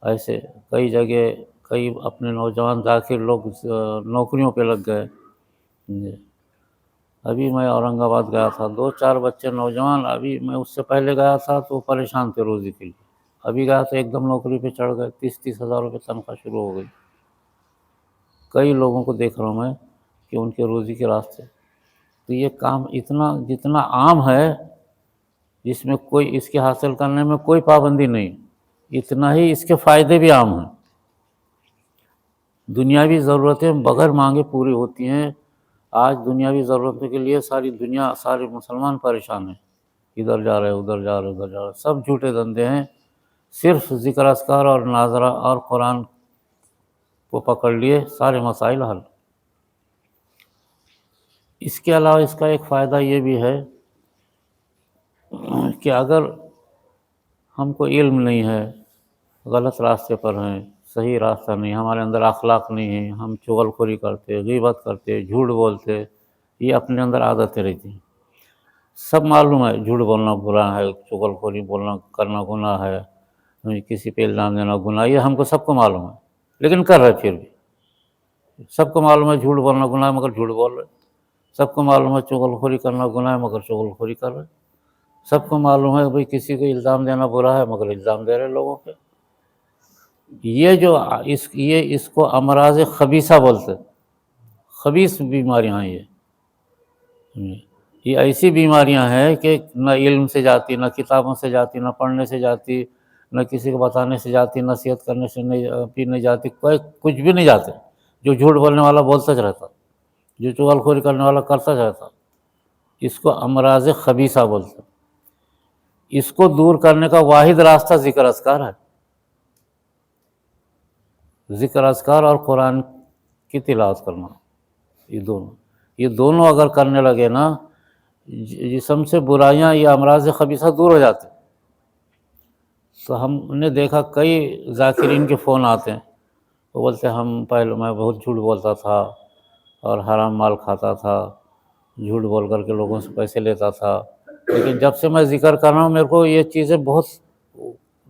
A: ایسے کئی جگہ کئی اپنے نوجوان ذاکر لوگ نوکریوں پہ لگ گئے۔ ابھی میں اورنگ آباد گیا تھا، 2-4 بچے نوجوان، ابھی میں اس سے پہلے گیا تھا تو پریشان تھے روزی کے لیے، ابھی گیا تو ایک دم نوکری پہ چڑھ گئے، 30 ہزار روپے تنخواہ شروع ہو گئی۔ کئی لوگوں کو دیکھ رہا ہوں میں کہ ان کے روزی کے راستے۔ تو یہ کام جتنا عام ہے، جس میں کوئی اس کے حاصل کرنے میں کوئی پابندی نہیں، اتنا ہی اس کے فائدے بھی عام ہیں۔ دنیاوی ضرورتیں بغیر مانگے پوری ہوتی ہیں۔ آج دنیاوی ضرورتوں کے لیے ساری دنیا، سارے مسلمان پریشان ہیں، ادھر جا رہے ادھر جا رہے ادھر جا رہے، سب جھوٹے دھندے ہیں۔ صرف ذکر اذکار اور ناظرہ اور قرآن کو پکڑ لیے، سارے مسائل حل۔ اس کے علاوہ اس کا ایک فائدہ یہ بھی ہے کہ اگر ہم کو علم نہیں ہے، غلط راستے پر ہیں، صحیح راستہ نہیں، ہمارے اندر اخلاق نہیں ہے، ہم چغل خوری کرتے، غیبت کرتے، جھوٹ بولتے، یہ اپنے اندر عادتیں رہتی ہیں۔ سب معلوم ہے جھوٹ بولنا برا ہے، چغل خوری کرنا گناہ ہے، کسی پہ الزام دینا گناہ، یہ ہم کو سب کو معلوم ہے، لیکن کر رہے پھر بھی۔ سب کو معلوم ہے جھوٹ بولنا گناہ ہے مگر جھوٹ بول رہے، سب کو معلوم ہے چغل خوری کرنا گناہ ہے مگر چغل خوری کر رہے، سب کو معلوم ہے بھئی کسی کو الزام دینا برا ہے مگر الزام دے رہے لوگوں پہ۔ یہ اس کو امراض خبیثہ بولتے، خبیث بیماریاں ہیں یہ ایسی بیماریاں ہیں کہ نہ علم سے جاتی، نہ کتابوں سے جاتی، نہ پڑھنے سے جاتی، نہ کسی کو بتانے سے جاتی، نصیحت کرنے سے نہیں جاتی، کچھ بھی نہیں جاتے۔ جو جھوٹ بولنے والا بولتا رہتا، جو چغل خوری کرنے والا کرتا رہتا، اس کو امراض خبیثہ بولتے۔ اس کو دور کرنے کا واحد راستہ ذکر اذکار ہے۔ ذکر اذکار اور قرآن کی تلاوت کرنا، یہ دونوں اگر کرنے لگے نا، جسم سے برائیاں یا امراض خبیثہ دور ہو جاتے۔ تو ہم نے دیکھا کئی ذاکرین کے فون آتے ہیں، وہ بولتے میں بہت جھوٹ بولتا تھا اور حرام مال کھاتا تھا جھوٹ بول کر کے لوگوں سے پیسے لیتا تھا، لیکن جب سے میں ذکر کر رہا ہوں میرے کو یہ چیزیں بہت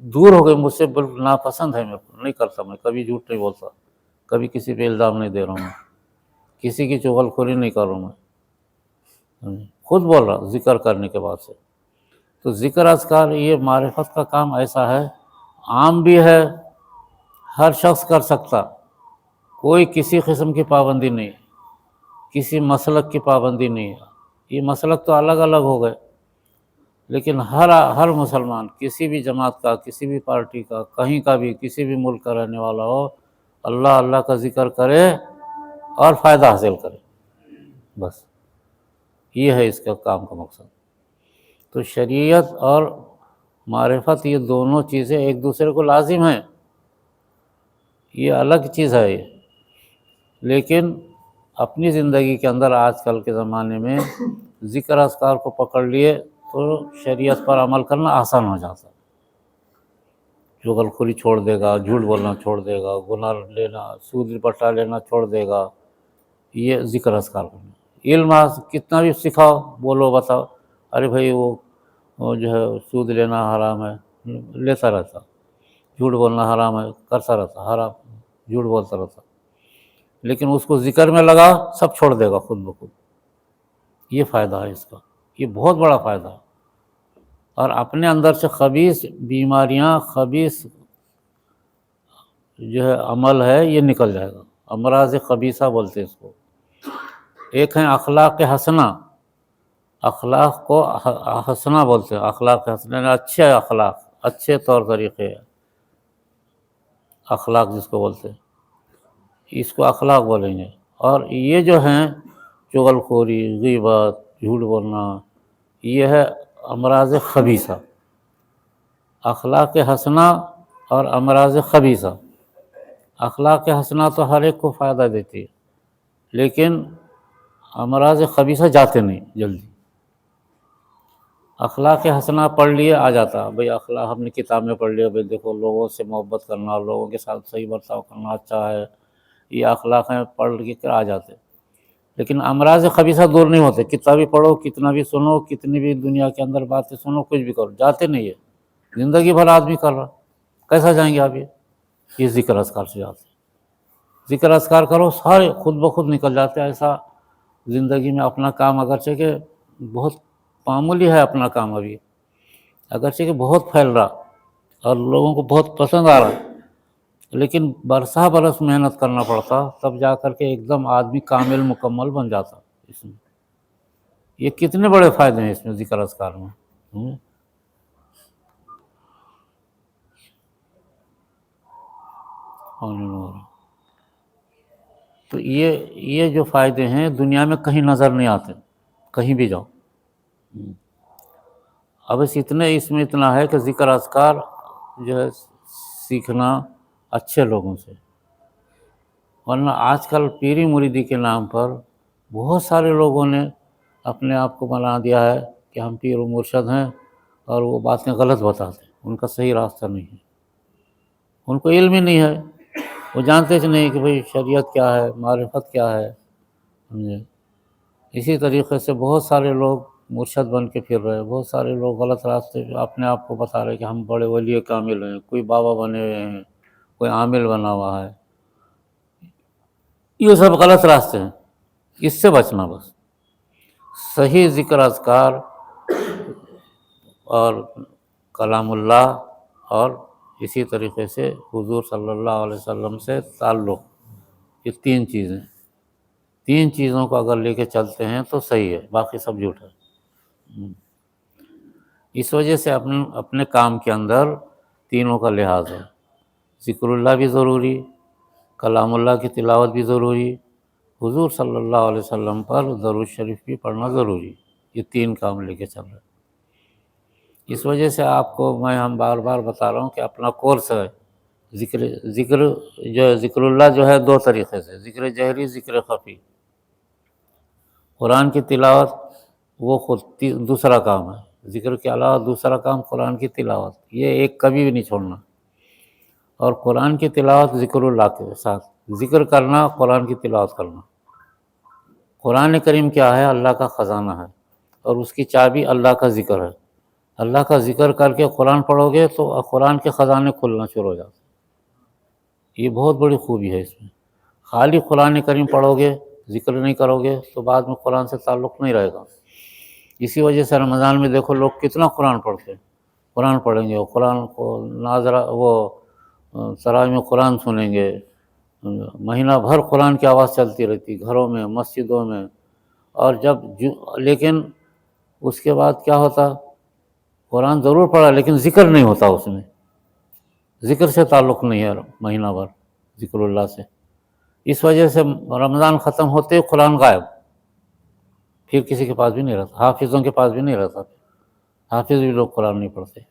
A: دور ہو گئی مجھ سے، بالکل ناپسند ہے، میرے کو نہیں کرتا، میں کبھی جھوٹ نہیں بولتا، کبھی کسی پہ الزام نہیں دے رہا ہوں میں، کسی کی چغل خوری نہیں کر رہا ہوں میں، خود بول رہا ذکر کرنے کے بعد سے۔ تو ذکر اذکار یہ معرفت کا کام ایسا ہے، عام بھی ہے، ہر شخص کر سکتا، کوئی کسی قسم کی پابندی نہیں، کسی مسلک کی پابندی نہیں ہے، یہ مسلک تو الگ الگ ہو گئے، لیکن ہر مسلمان کسی بھی جماعت کا، کسی بھی پارٹی کا، کہیں کا بھی، کسی بھی ملک کا رہنے والا ہو، اللہ اللہ کا ذکر کرے اور فائدہ حاصل کرے، بس یہ ہے اس کا کام کا مقصد۔ تو شریعت اور معرفت یہ دونوں چیزیں ایک دوسرے کو لازم ہیں، یہ الگ چیز ہے یہ، لیکن اپنی زندگی کے اندر آج کل کے زمانے میں ذکر اذکار کو پکڑ لیے تو شریعت پر عمل کرنا آسان ہو جاتا ہے، چغل خوری چھوڑ دے گا، جھوٹ بولنا چھوڑ دے گا، گناہ لینا، سود بٹا لینا چھوڑ دے گا، یہ ذکر اذکار کرنا۔ علم کتنا بھی سکھاؤ، بولو بتاؤ، ارے بھائی وہ جو ہے سود لینا حرام ہے، لیتا رہتا، جھوٹ بولنا حرام ہے، کرتا رہتا، حرام جھوٹ بولتا رہتا، لیکن اس کو ذکر میں لگا سب چھوڑ دے گا خود بخود۔ یہ فائدہ ہے اس کا، یہ بہت بڑا فائدہ ہے، اور اپنے اندر سے خبیث بیماریاں، خبیث جو ہے عمل ہے یہ نکل جائے گا، امراض خبیثہ بولتے اس کو۔ ایک ہیں اخلاق حسنہ، اخلاق کو حسنہ بولتے ہیں، اخلاق حسنہ یعنی اچھے اخلاق، اچھے طور طریقے، اخلاق جس کو بولتے ہیں، اس کو اخلاق بولیں گے۔ اور یہ جو ہیں چغل خوری، غیبت، جھوٹ بولنا، یہ ہے امراض خبیثہ، اخلاق حسنہ اور امراض خبیثہ۔ اخلاق حسنہ تو ہر ایک کو فائدہ دیتی ہے، لیکن امراض خبیثہ جاتے نہیں جلدی۔ اخلاق حسنہ پڑھ لیے آ جاتا، بھئی اخلاق ہم نے کتاب میں پڑھ لیا، بھئی دیکھو لوگوں سے محبت کرنا، لوگوں کے ساتھ صحیح برتاؤ کرنا اچھا ہے، یہ اخلاق ہیں، پڑھ کے کر آ جاتے، لیکن امراض خبیثہ دور نہیں ہوتے، کتابی پڑھو، کتنا بھی سنو، کتنی بھی دنیا کے اندر باتیں سنو، کچھ بھی کرو، جاتے نہیں ہے، زندگی بھر آدمی کر رہا، کیسا جائیں گے آپ؟ یہ ذکر اذکار سے جاتے، ذکر اذکار کرو، سارے خود بخود نکل جاتے۔ ایسا زندگی میں اپنا کام اگرچہ کہ بہت معمولی ہے، اپنا کام ابھی اگرچہ کہ بہت پھیل رہا اور لوگوں کو بہت پسند آ رہا، لیکن برسہ برس محنت کرنا پڑتا، تب جا کر کے ایک دم آدمی کامل مکمل بن جاتا اس میں۔ یہ کتنے بڑے فائدے ہیں اس میں، ذکر اذکار میں۔ تو یہ جو فائدے ہیں دنیا میں کہیں نظر نہیں آتے، کہیں بھی جاؤ۔ اب اس میں اتنا ہے کہ ذکر اذکار جو ہے سیکھنا اچھے لوگوں سے، ورنہ آج کل پیری مریدی کے نام پر بہت سارے لوگوں نے اپنے آپ کو بنا دیا ہے کہ ہم پیر و مرشد ہیں، اور وہ باتیں غلط بتاتے ہیں، ان کا صحیح راستہ نہیں ہے، ان کو علم ہی نہیں ہے، وہ جانتے ہی نہیں کہ بھئی شریعت کیا ہے، معرفت کیا ہے، سمجھے؟ اسی طریقے سے بہت سارے لوگ مرشد بن کے پھر رہے، بہت سارے لوگ غلط راستے اپنے آپ کو بتا رہے کہ ہم بڑے ولی کامل ہیں، کوئی بابا بنے ہوئے ہیں، کوئی عامل بنا ہوا ہے، یہ سب غلط راستے ہیں، اس سے بچنا بس۔ صحیح ذکر اذکار اور کلام اللہ اور اسی طریقے سے حضور صلی اللہ علیہ وسلم سے تعلق، یہ تین چیزوں کو اگر لے کے چلتے ہیں تو صحیح ہے، باقی سب جھوٹ ہے۔ اس وجہ سے اپنے کام کے اندر تینوں کا لحاظ ہے، ذکر اللہ بھی ضروری، کلام اللہ کی تلاوت بھی ضروری، حضور صلی اللہ علیہ وسلم پر درود شریف بھی پڑھنا ضروری، یہ تین کام لے کے چل رہے ہیں۔ اس وجہ سے آپ کو ہم بار بار بتا رہا ہوں کہ اپنا کورس ہے، ذکر اللہ جو ہے دو طریقے سے، ذکر جہری، ذکر خفی۔ قرآن کی تلاوت وہ خود دوسرا کام ہے، ذکر کے علاوہ دوسرا کام قرآن کی تلاوت، یہ ایک کبھی بھی نہیں چھوڑنا، اور قرآن کی تلاوت ذکر اللہ کے ساتھ، ذکر کرنا، قرآن کی تلاوت کرنا، قرآن کریم کیا ہے؟ اللہ کا خزانہ ہے، اور اس کی چابی اللہ کا ذکر ہے۔ اللہ کا ذکر کر کے قرآن پڑھو گے تو قرآن کے خزانے کھلنا شروع ہو جاتے ہیں۔ یہ بہت بڑی خوبی ہے اس میں۔ خالی قرآن کریم پڑھو گے، ذکر نہیں کرو گے تو بعد میں قرآن سے تعلق نہیں رہے گا۔ اسی وجہ سے رمضان میں دیکھو لوگ کتنا قرآن پڑھتے ہیں، قرآن پڑھیں گے، قرآن کو ناظرہ وہ تراویح میں قرآن سنیں گے، مہینہ بھر قرآن کی آواز چلتی رہتی گھروں میں، مسجدوں میں۔ اور لیکن اس کے بعد کیا ہوتا؟ قرآن ضرور پڑھا لیکن ذکر نہیں ہوتا، اس میں ذکر سے تعلق نہیں ہے مہینہ بھر، ذکر اللہ سے۔ اس وجہ سے رمضان ختم ہوتے ہی قرآن غائب، پھر کسی کے پاس بھی نہیں رہتا، حافظوں کے پاس بھی نہیں رہتا، حافظ بھی لوگ قرآن نہیں پڑھتے۔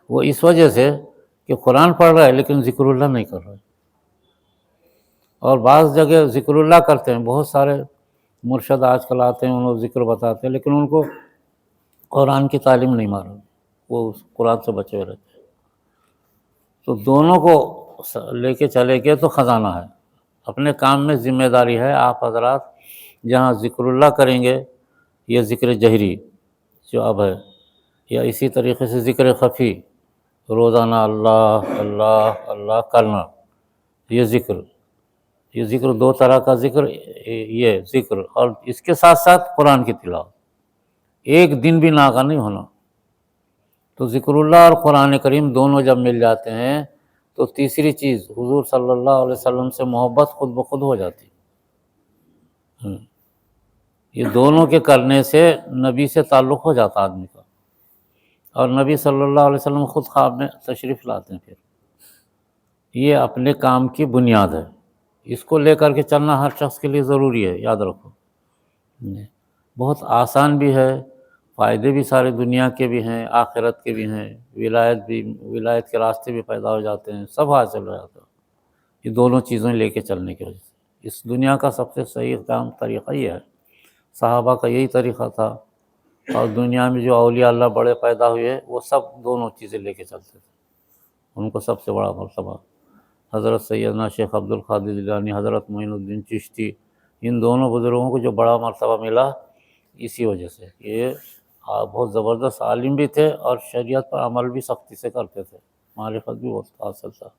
A: وہ اس وجہ سے کہ قرآن پڑھ رہا ہے لیکن ذکر اللہ نہیں کر رہا ہے۔ اور بعض جگہ ذکر اللہ کرتے ہیں، بہت سارے مرشد آج کل آتے ہیں، انہوں ذکر بتاتے ہیں لیکن ان کو قرآن کی تعلیم نہیں معلوم، وہ قرآن سے بچے ہوئے رہتے ہیں۔ تو دونوں کو لے کے چلے گئے تو خزانہ ہے۔ اپنے کام میں ذمہ داری ہے آپ حضرات، جہاں ذکر اللہ کریں گے، یہ ذکر جہری جو اب ہے، یا اسی طریقے سے ذکر خفی، روزانہ اللہ اللہ اللہ کرنا، یہ ذکر دو طرح کا ذکر، یہ ذکر اور اس کے ساتھ ساتھ قرآن کی تلاوت، ایک دن بھی ناغہ نہیں ہونا۔ تو ذکر اللہ اور قرآن کریم دونوں جب مل جاتے ہیں تو تیسری چیز حضور صلی اللہ علیہ وسلم سے محبت خود بخود ہو جاتی۔ یہ دونوں کے کرنے سے نبی سے تعلق ہو جاتا آدمی کا، اور نبی صلی اللہ علیہ وسلم خود خواب میں تشریف لاتے ہیں۔ پھر یہ اپنے کام کی بنیاد ہے، اس کو لے کر کے چلنا ہر شخص کے لیے ضروری ہے، یاد رکھو۔ بہت آسان بھی ہے، فائدے بھی سارے دنیا کے بھی ہیں، آخرت کے بھی ہیں، ولایت کے راستے بھی پیدا ہو جاتے ہیں، سب حاصل ہو جاتا ہے یہ دونوں چیزیں لے کے چلنے کی وجہ سے۔ اس دنیا کا سب سے صحیح کام طریقہ یہ ہے، صحابہ کا یہی طریقہ تھا، اور دنیا میں جو اولیاء اللہ بڑے پیدا ہوئے وہ سب دونوں چیزیں لے کے چلتے تھے۔ ان کو سب سے بڑا مرتبہ حضرت سیدنا شیخ عبد القادر جیلانی، حضرت معین الدین چشتی، ان دونوں بزرگوں کو جو بڑا مرتبہ ملا اسی وجہ سے، یہ بہت زبردست عالم بھی تھے اور شریعت پر عمل بھی سختی سے کرتے تھے، معرفت بھی بہت حاصل تھا،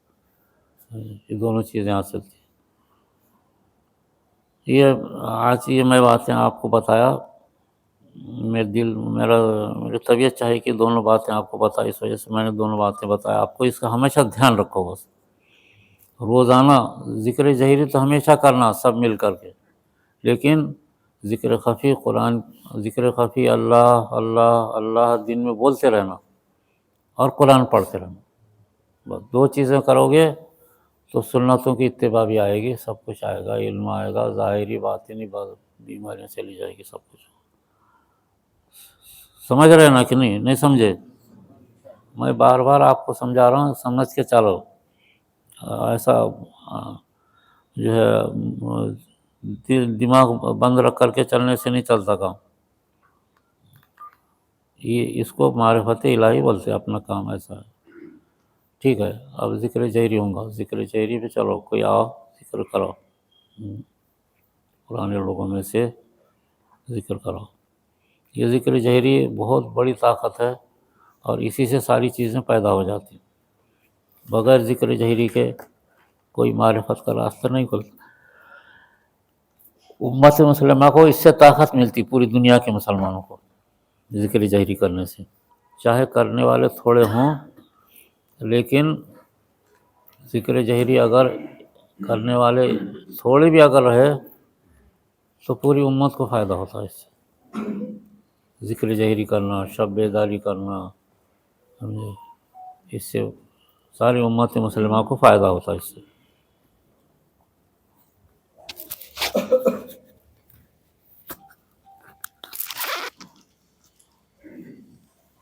A: یہ دونوں چیزیں حاصل تھیں۔ یہ میں باتیں آپ کو بتایا، میری طبیعت چاہے کہ دونوں باتیں آپ کو بتائیں، اس وجہ سے میں نے دونوں باتیں بتایا آپ کو۔ اس کا ہمیشہ دھیان رکھو، بس روزانہ ذکر جہری تو ہمیشہ کرنا سب مل کر کے، لیکن ذکر خفی ذکر خفی اللہ اللہ اللہ دن میں بولتے رہنا، اور قرآن پڑھتے رہنا، بس دو چیزیں کرو گے تو سنتوں کی اتباع بھی آئے گی، سب کچھ آئے گا، علم آئے گا، ظاہری باطنی بیماریاں چلی جائے گی، سب کچھ۔ سمجھ رہے نا کہ نہیں سمجھے؟ میں بار بار آپ کو سمجھا رہا ہوں، سمجھ کے چلو، ایسا جو ہے دماغ بند رکھ کر کے چلنے سے نہیں چلتا کام۔ یہ اس کو معرفت الہی بولتے ہیں، اپنا کام ایسا ہے۔ ٹھیک ہے، اب ذکر جہری ہوں گا، ذکر جہری پہ چلو، کوئی آؤ ذکر کرو، پرانے لوگوں میں سے ذکر کرو۔ یہ ذکر جہری بہت بڑی طاقت ہے، اور اسی سے ساری چیزیں پیدا ہو جاتی ہیں۔ بغیر ذکر جہری کے کوئی معرفت کا راستہ نہیں کھلتا۔ امت مسلمہ کو اس سے طاقت ملتی، پوری دنیا کے مسلمانوں کو، ذکر جہری کرنے سے، چاہے کرنے والے تھوڑے ہوں، لیکن ذکر جہری اگر کرنے والے تھوڑے بھی اگر رہے تو پوری امت کو فائدہ ہوتا ہے اس سے۔ ذکر جہری کرنا، شب بیداری کرنا، اس سے ساری امت مسلمہ کو فائدہ ہوتا ہے اس سے۔